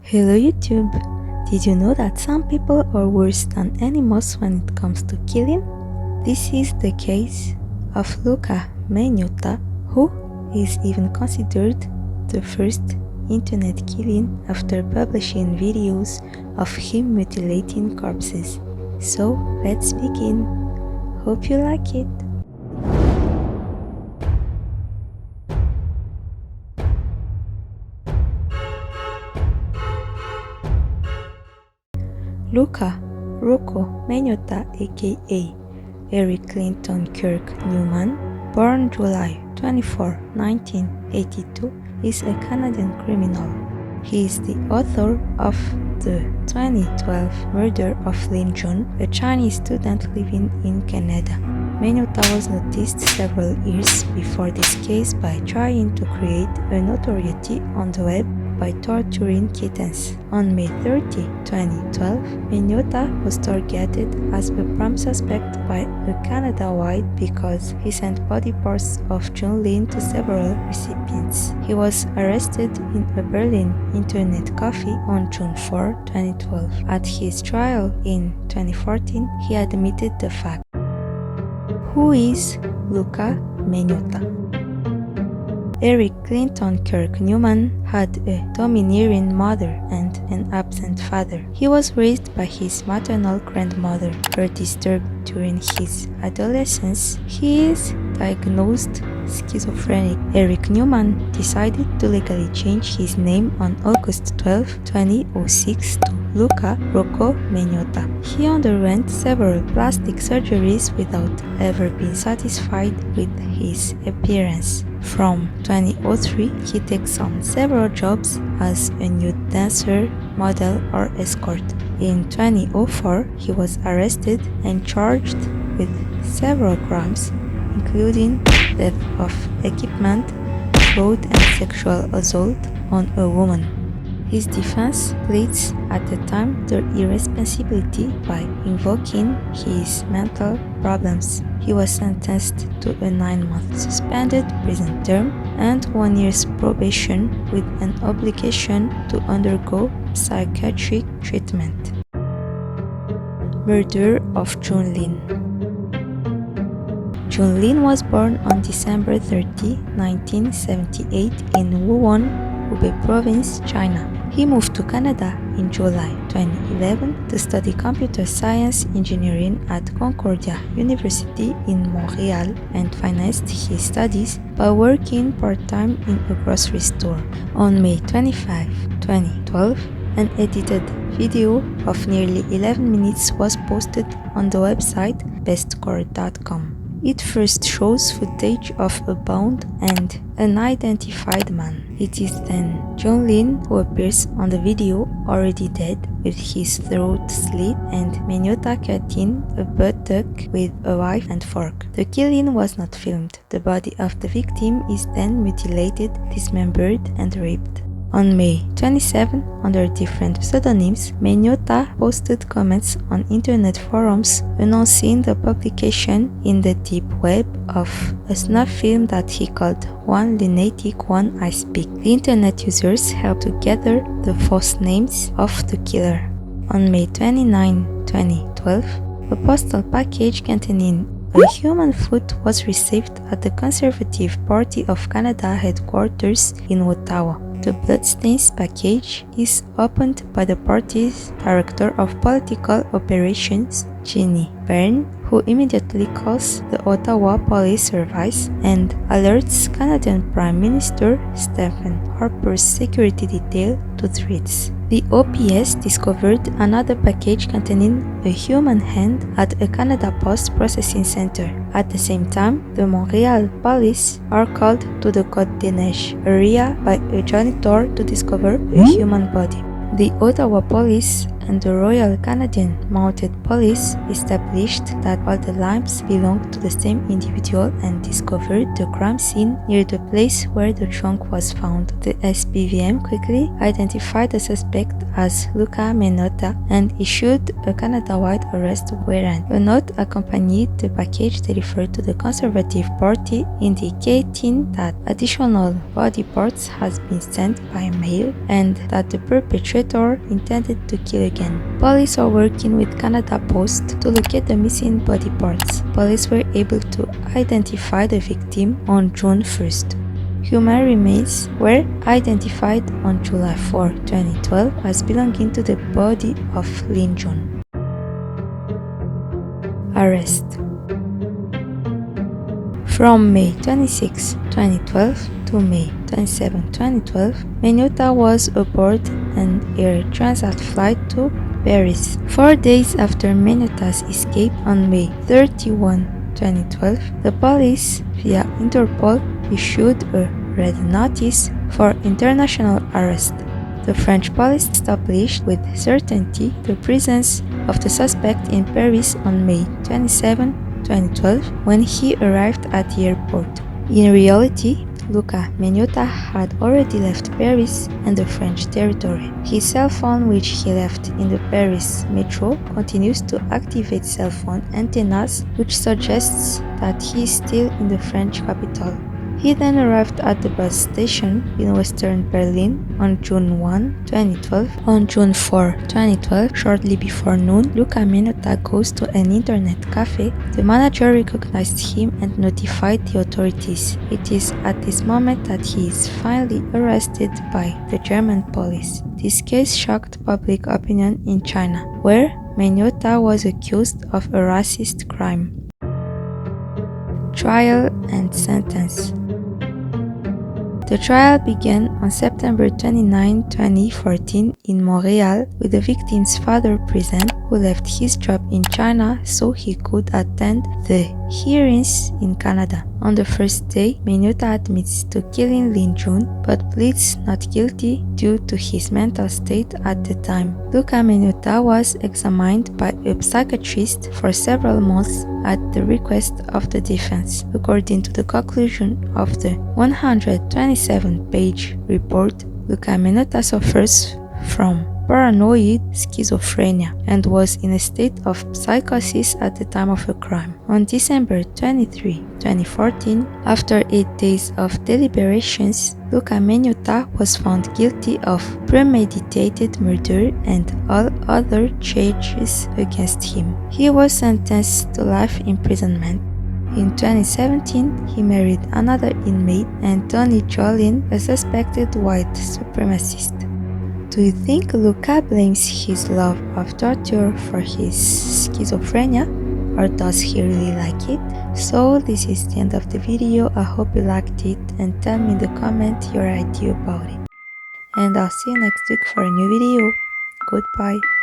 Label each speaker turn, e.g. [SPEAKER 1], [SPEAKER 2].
[SPEAKER 1] Hello YouTube! Did you know that some people are worse than animals when it comes to killing? This is the case of Luka Magnotta, who is even considered the first internet killing after publishing videos of him mutilating corpses. So let's begin. Hope you like it. Luka Magnotta, aka Eric Clinton Kirk Newman, born July 24, 1982, is a Canadian criminal. He is the author of the 2012 murder of Lin Jun, a Chinese student living in Canada. Magnotta was noticed several years before this case by trying to create a notoriety on the web by torturing kittens. On May 30, 2012, Magnotta was targeted as a prime suspect by a Canada-wide because he sent body parts of Jun Lin to several recipients. He was arrested in a Berlin internet cafe on June 4, 2012. At his trial in 2014, he admitted the fact. Who is Luka Magnotta? Eric Clinton Kirk Newman had a domineering mother and an absent father. He was raised by his maternal grandmother. Disturbed during his adolescence, he is diagnosed schizophrenic. Eric Newman decided to legally change his name on August 12, 2006 to Luka Magnotta. He underwent several plastic surgeries without ever being satisfied with his appearance. From 2003, he takes on several jobs as a nude dancer, model, or escort. In 2004, he was arrested and charged with several crimes, including theft of equipment, fraud, and sexual assault on a woman. His defense pleads at the time their irresponsibility by invoking his mental problems. He was sentenced to a 9-month suspended prison term and 1 year's probation with an obligation to undergo psychiatric treatment. Murder of Jun Lin. Jun Lin was born on December 30, 1978 in Wuhan, Hubei Province, China. He moved to Canada in July 2011 to study computer science engineering at Concordia University in Montreal and financed his studies by working part-time in a grocery store. On May 25, 2012, an edited video of nearly 11 minutes was posted on the website bestcore.com. It first shows footage of a bound and unidentified man. It is then Jun Lin who appears on the video already dead with his throat slit and Magnotta cutting a buttock with a knife and fork. The killing was not filmed. The body of the victim is then mutilated, dismembered, and raped. On May 27, under different pseudonyms, Magnotta posted comments on internet forums announcing the publication in the deep web of a snuff film that he called One Lunatic, One I Speak. The internet users helped to gather the false names of the killer. On May 29, 2012, a postal package containing a human foot was received at the Conservative Party of Canada headquarters in Ottawa. The bloodstains package is opened by the party's Director of Political Operations, Jenny Byrne, who immediately calls the Ottawa Police Service and alerts Canadian Prime Minister Stephen Harper's security detail to threats. The OPS discovered another package containing a human hand at a Canada Post processing center. At the same time, the Montreal police are called to the Côte des Neiges area by a janitor to discover a human body. The Ottawa police and the Royal Canadian Mounted Police established that all the lamps belonged to the same individual and discovered the crime scene near the place where the trunk was found. The SPVM quickly identified the suspect as Luka Magnotta and issued a Canada-wide arrest warrant. A note accompanied the package delivered to the Conservative Party indicating that additional body parts has been sent by mail and that the perpetrator intended to kill again. Police are working with Canada Post to locate the missing body parts. Police were able to identify the victim on June 1st. Human remains were identified on July 4, 2012 as belonging to the body of Lin Jun. Arrest. From May 26, 2012 to May 27, 2012, Magnotta was aboard an Air Transat flight to Paris. 4 days after Magnotta's escape on May 31, 2012, the police, via Interpol, issued a red notice for international arrest. The French police established with certainty the presence of the suspect in Paris on May 27, 2012, when he arrived at the airport. In reality, Luka Magnotta had already left Paris and the French territory. His cell phone, which he left in the Paris metro, continues to activate cell phone antennas, which suggests that he is still in the French capital. He then arrived at the bus station in western Berlin on June 1, 2012. On June 4, 2012, shortly before noon, Luka Magnotta goes to an internet cafe. The manager recognized him and notified the authorities. It is at this moment that he is finally arrested by the German police. This case shocked public opinion in China, where Magnotta was accused of a racist crime. Trial and sentence. The trial began on September 29, 2014 in Montreal with the victim's father present, who left his job in China so he could attend the hearings in Canada. On the first day, Magnotta admits to killing Lin Jun but pleads not guilty due to his mental state at the time. Luka Magnotta was examined by a psychiatrist for several months at the request of the defense. According to the conclusion of the 127-page report, Luka Magnotta suffers from paranoid schizophrenia and was in a state of psychosis at the time of the crime. On December 23, 2014, after 8 days of deliberations, Luka Magnotta was found guilty of premeditated murder and all other charges against him. He was sentenced to life imprisonment. In 2017, he married another inmate, Anthony Jun Lin, a suspected white supremacist. Do you think Luka blames his love of torture for his schizophrenia, or does he really like it? So this is the end of the video. I hope you liked it and tell me in the comment your idea about it. And I'll see you next week for a new video. Goodbye.